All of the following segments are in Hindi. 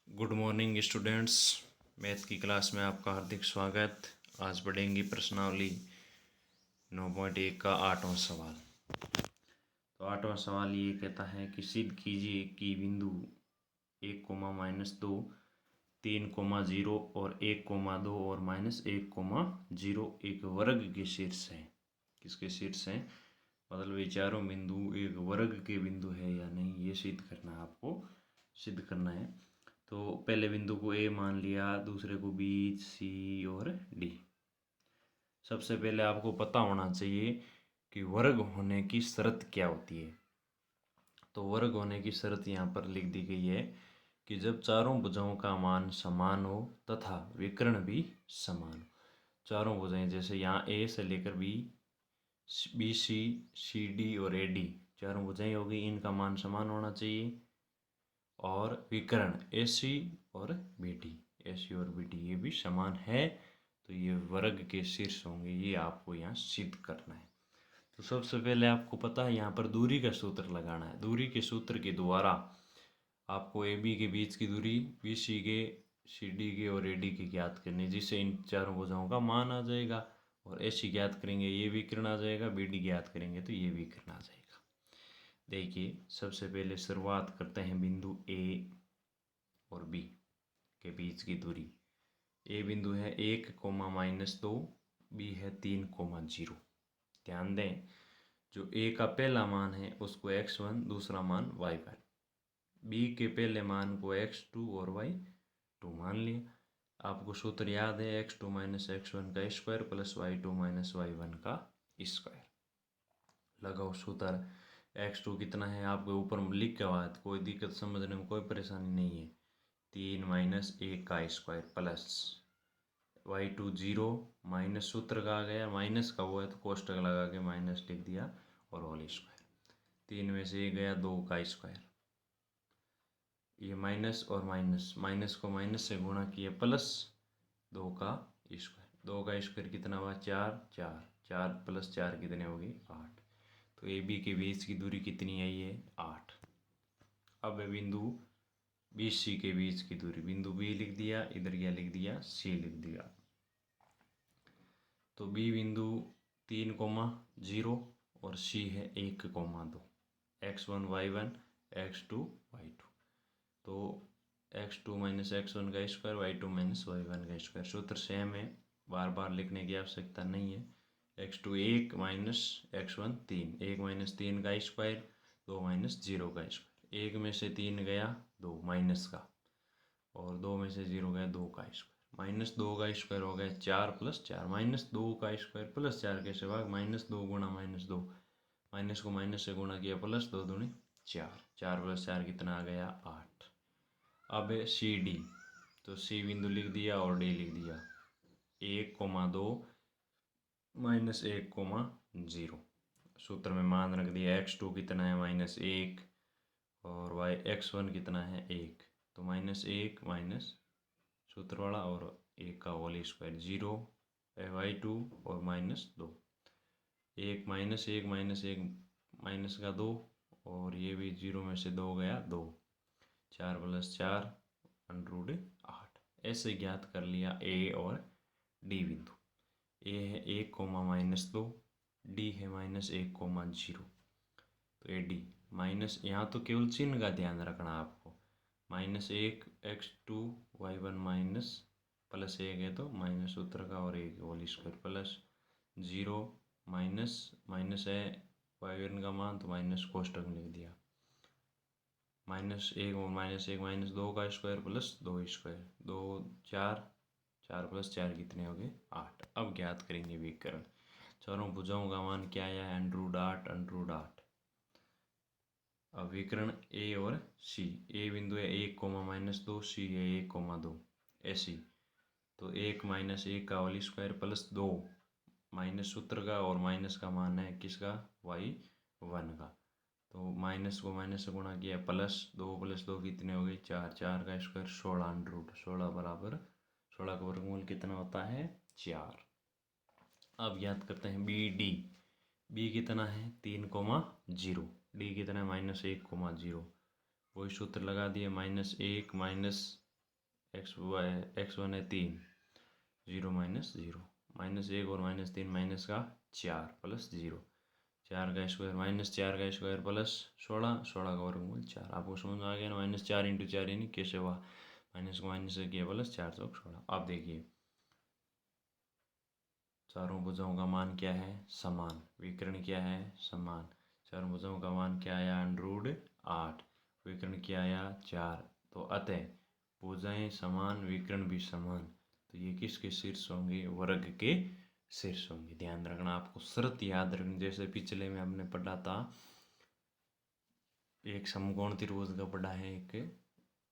Good morning students. मैथ की क्लास में आपका हार्दिक स्वागत। आज पढ़ेंगे प्रश्नावली 9.1 का 8वां सवाल। तो 8वां सवाल ये कहता है कि सिद्ध कीजिए कि बिंदु 1, -2, 3, 0 और 1, 2 और -1, 0 एक वर्ग के शीर्ष हैं। किसके शीर्ष हैं? मतलब ये चारों बिंदु एक वर्ग के बिंदु है या नहीं, ये सिद्ध करना है, आपको सिद्ध करना है। तो पहले बिंदु को ए मान लिया, दूसरे को बी, सी और डी। सबसे पहले आपको पता होना चाहिए कि वर्ग होने की शर्त क्या होती है। तो वर्ग होने की शर्त यहाँ पर लिख दी गई है कि जब चारों भुजाओं का मान समान हो तथा विकर्ण भी समान हो। चारों भुजाएं जैसे यहाँ ए से लेकर बी, बी सी डी और ए डी चारों भुजाएं होगी, इनका मान समान होना चाहिए। और विकर्ण ए सी और बी डी, ए सी और बी डी ये भी समान है, तो ये वर्ग के शीर्ष होंगे। ये आपको यहाँ सिद्ध करना है। तो सबसे पहले आपको पता है यहाँ पर दूरी का सूत्र लगाना है। दूरी के सूत्र के द्वारा आपको ए बी के बीच की दूरी, बी सी के, सी डी के और ए डी की ज्ञात करनी है, जिससे इन चारों भुजाओं का मान आ जाएगा। और ए सी ज्ञात करेंगे, ये विकर्ण आ जाएगा, बी डी ज्ञात करेंगे तो ये विकर्ण आ जाएगा। देखिए सबसे पहले शुरुआत करते हैं बिंदु ए और बी के बीच की दूरी। ए बिंदु है 1, -2, बी है 3, 0। ध्यान दें, जो ए का पहला मान है उसको x1, दूसरा मान y1, बी के पहले मान को x2 और y2 मान लिया। आपको सूत्र याद है, x2 - x1 का स्क्वायर प्लस y2 - y1 का स्क्वायर। लगाओ सूत्र। x2 कितना है आपके ऊपर लिख के बाद, कोई दिक्कत समझने में कोई परेशानी नहीं है। 3 - 1 का स्क्वायर प्लस y2 0, माइनस सूत्र का आ गया, माइनस का हुआ है तो कोष्टक लगा के माइनस लिख दिया और होल स्क्वायर। 3 में से 1 गया, 2 का स्क्वायर। ये माइनस और माइनस, माइनस को माइनस से गुणा किया प्लस 2 का स्क्वायर। 2 का स्क्वायर कितना हुआ? 4, 4, 4 + 4 कितने हो गए? 8। तो ए बी के बीच की दूरी कितनी आई है? 8। अब बिंदु बी सी के बीच की दूरी, बिंदु बी लिख दिया, इधर क्या लिख दिया? सी लिख दिया। तो बी बिंदु 3, 0 और सी है 1, 2, x1 y1 x2 y2। तो x2 - x1 का स्क्वायर, y2 - y1 का स्क्वायर। सूत्र सेम है, बार बार लिखने की आवश्यकता नहीं है। x2 1 - x1 3, 1 - 3 का स्क्वायर, 2 - 0 का स्क्वायर। 1 में से 3 गया 2 माइनस का, और 2 में से 0 गया 2 का स्क्वायर। -2 का स्क्वायर हो गया 4 + 4, -2 का स्क्वायर प्लस 4 कैसे भाग? -2 गुणा -2, माइनस को माइनस से गुणा किया प्लस 2 दूनी 4, 4 + 4 कितना आ गया? 8। अब है सी डी, तो सी बिंदु लिख दिया और डी लिख दिया। 1, 2 -1, 0। सूत्र में मान रख दिया। x2 कितना है? -1 और x1 कितना है? 1। तो -1 माइनस सूत्र वाला और 1 का होल स्क्वायर, 0 y2 और -2। 1 -1 -1 माइनस का 2, और ये भी 0 में से 2 गया 2, 4 + 4 √8। ऐसे ज्ञात कर लिया ए और डी बिंदु। ए है 1, -2, डी है -1, तो ए डी माइनस, यहाँ तो केवल चिन्ह का ध्यान रखना आपको। -1 x2 y1 माइनस प्लस 1 है तो माइनस सूत्र का और 1 whole square plus 0 minus minus है y1 का मान, तो माइनस कोष्टक लिख दिया। -1 और -1 -2 का स्क्वायर प्लस 2 स्क्वायर, 2 4, 4 + 4 कितने हो गए? 8। अब ज्ञात करेंगे विकर्ण। चारों भुजाओं का मान क्या है? √8। अब विकर्ण ए और सी। ए बिंदु है 1, -2, सी है 1, 2 ऐसी। तो 1 - 1 का होल स्क्वायर प्लस 2 माइनस सूत्र का, और माइनस का मान है किसका? y1 का। तो माइनस को माइनस से गुणा किया प्लस 2 + 2 कितने हो गए? 4, 4 का स्क्वायर 16 √16 बराबर 16 का वर्गमूल कितना होता है? 4। अब ज्ञात करते हैं बी डी। बी कितना है? 3, 0। डी कितना है? -1, 0। वही सूत्र लगा दिए, -1 - x1 है 3, 0 माइनस 0, -1 और -3 माइनस का 4 प्लस 0, 4 का स्क्वायर माइनस 4 का स्क्वायर प्लस 16, 16 का वर्गमूल 4। आपको समझ आ गया ना, -4 × 4 यानी कैसे हुआ, माइनस को माइनस से किया प्लस 4 चौक 16। अब देखिए चारों भुजाओं का मान क्या है, समान, विकर्ण क्या है, समान। चारों भुजाओं का मान क्या आया, √8, विकर्ण क्या आया 4। तो अतः भुजाएं समान, विकर्ण भी समान, तो ये किसके शीर्ष होंगे, वर्ग के शीर्ष होंगे। ध्यान रखना, आपको शर्त याद रखनी, जैसे पिछले में हमने पढ़ा था, एक समकोण त्रिभुज का पढ़ा है, एक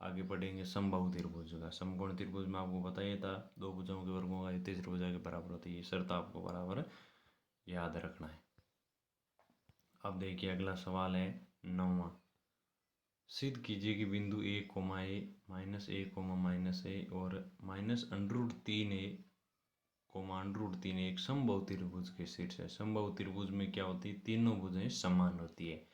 आगे पढ़ेंगे समबाहु त्रिभुज का। समकोण त्रिभुज में आपको पता ही था, दो भुजाओं के वर्गों का तीसरी भुजा के बराबर होती है, ये शर्त आपको बराबर याद रखना है। अब देखिए अगला सवाल है 9वां। सिद्ध कीजिए कि बिंदु a, a, -a, और -√3a, √3 एक समबाहु त्रिभुज के शीर्ष है। समबाहु त्रिभुज में क्या होती है, तीनों भुजाएं समान होती है।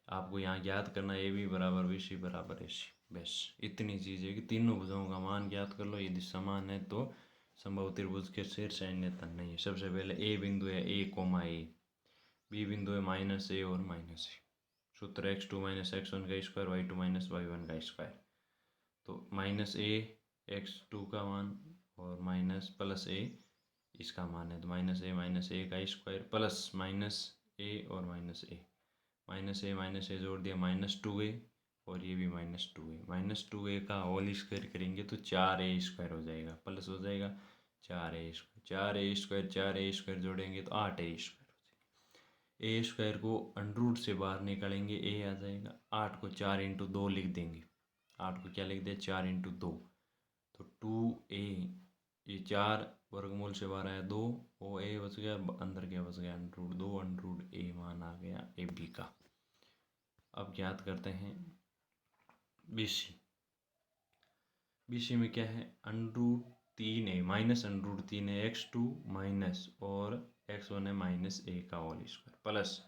आपको यहाँ याद करना ए बी बराबर बी सी बराबर ए सी, बस इतनी चीज़ है कि तीनों भुजाओं का मान ज्ञात कर लो। यदि समान है तो समबाहु त्रिभुज के शीर्ष है, अन्यथा नहीं है। सबसे पहले ए बिंदु है a, बी बिंदु है -a और -a। सूत्र x2 - x1 का स्क्वायर, y2 - y1 का स्क्वायर। तो -a x2 का मान और माइनस प्लस a इसका मान है, तो -a का स्क्वायर प्लस -a और -a जोड़ दिया -2a, और ये भी -2a का होल स्क्वायर करेंगे तो 4a² हो जाएगा, प्लस हो जाएगा 4a² जोड़ेंगे तो 8a² हो जाएगा। a² को अंडरूट से बाहर निकालेंगे, a आ जाएगा। 8 को 4 × 2 लिख देंगे, 8 को क्या लिख दिया, 4 × 2, तो 2a, ये 4 वर्गमूल से बाहर आया 2, और a बच गया, अंदर क्या बच गया, √2 √a मान आ गया ए बी का। अब ज्ञात करते हैं BC। BC में क्या है, √3a, -√3a x2 माइनस और x1 है -a का whole square, plus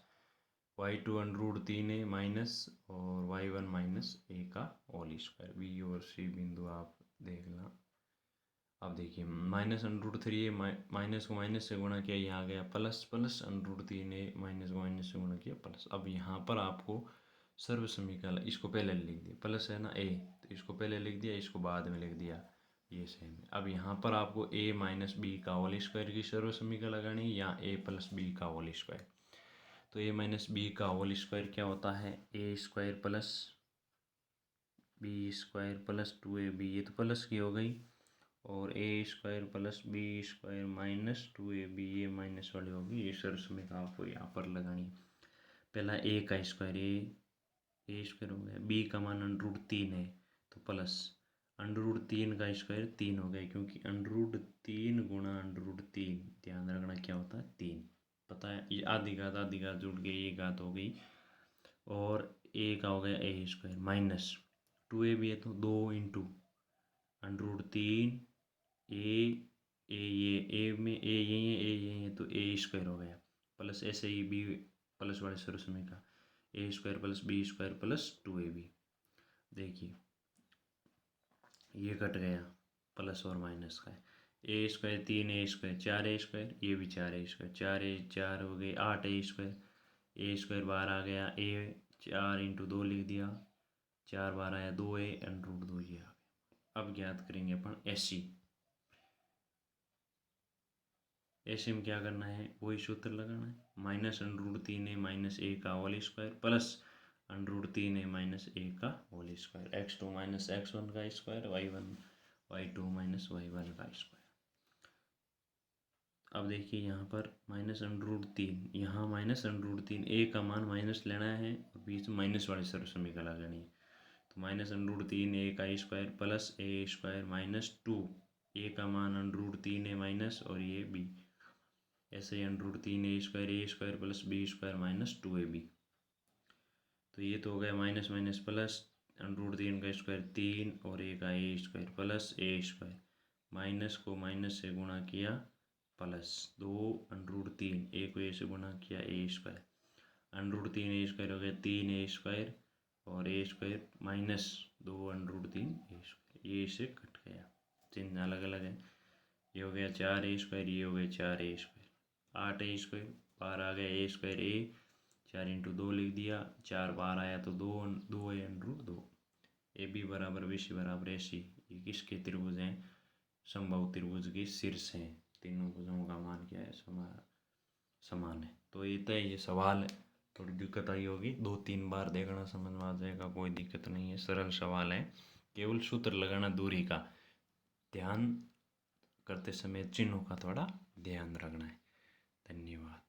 y2 √3a minus और y1 -a का होल स्क्वायर। B और C बिंदु आप देखना। अब देखिए -√3a, माइनस को माइनस से गुणा किया, यहाँ आ गया प्लस, √3a माइनस को माइनस से गुणा किया प्लस। अब यहाँ पर आपको सर्व समीकरण, इसको पहले लिख दिया, प्लस है ना a, तो इसको पहले लिख दिया, इसको बाद में लिख दिया, ये सेम है। अब यहाँ पर आपको a - b का होल स्क्वायर की सर्व समीकरण लगानी है, या a + b का होल स्क्वायर। तो a - b का होल स्क्वायर क्या होता है, a² + b² + 2ab, ये तो प्लस की हो गई, और a² + b² - 2ab, ये माइनस वाली होगी, ये सर्व समीकरण आपको यहाँ पर लगानी है। पहला a का स्क्वायर, a² हो गया, b का मान √3 है तो प्लस √3 का स्क्वायर 3 हो गया, क्योंकि √3 × √3, ध्यान रखना क्या होता है, 3, पता है, ये आधी घात जुड़ गई, ये घात हो गई, और a का हो गया a² माइनस 2ab है तो 2 × √3 ये a में a यही है तो a² हो गया, प्लस ऐसे ही b प्लस वाले सर्व समीकरण, a² + b² + 2ab। देखिए ये कट गया, प्लस और माइनस का है, a² 3a², 4a², ये भी 4a², 4 हो गए 8a², a² बाहर आ गया, a 4 × 2 लिख दिया, 4 बाहर आया 2a √2, ये आ गया। अब ज्ञात करेंगे अपन SC। ऐसे में क्या करना है, वही सूत्र लगाना है, -√3a - a का whole square plus √3a - a का होल स्क्वायर, x2 - x1 का स्क्वायर, y2 - y1 का स्क्वायर। अब देखिए यहाँ पर -√3, यहाँ -√3, a का मान माइनस लेना है और बीच में माइनस वाली सर्व समीकरण लगानी है, तो -√3a का स्क्वायर प्लस a² - 2, a का मान √3a माइनस और ये b, ऐसे ही √3a² + b² - 2ab। तो ये तो हो गया माइनस माइनस प्लस, √3 का स्क्वायर 3 और a का a² प्लस a², माइनस को माइनस से गुणा किया प्लस 2 √3, a को a से गुणा किया a², √3a² हो गया 3a² और a² माइनस 2 √3a², ये इसे कट गया। चिन्ह अलग अलग है। ये हो गया 4a², ये हो गया 4a², 8a², बाहर आ गया a², 4 इंटू 2 लिख दिया, 4 बाहर आया तो 2a/2। ए बी बराबर बी सी बराबर ए सी, ये किसके त्रिभुज हैं? समबाहु त्रिभुज के शीर्ष हैं। तीनों भुजों का मान क्या है? समान है। तो ये सवाल है, थोड़ी दिक्कत आई होगी, 2-3 बार देखना समझ में आ जाएगा, कोई दिक्कत नहीं है, सरल सवाल है। केवल सूत्र लगाना दूरी का, ध्यान करते समय चिन्हों का थोड़ा ध्यान रखना है। धन्यवाद।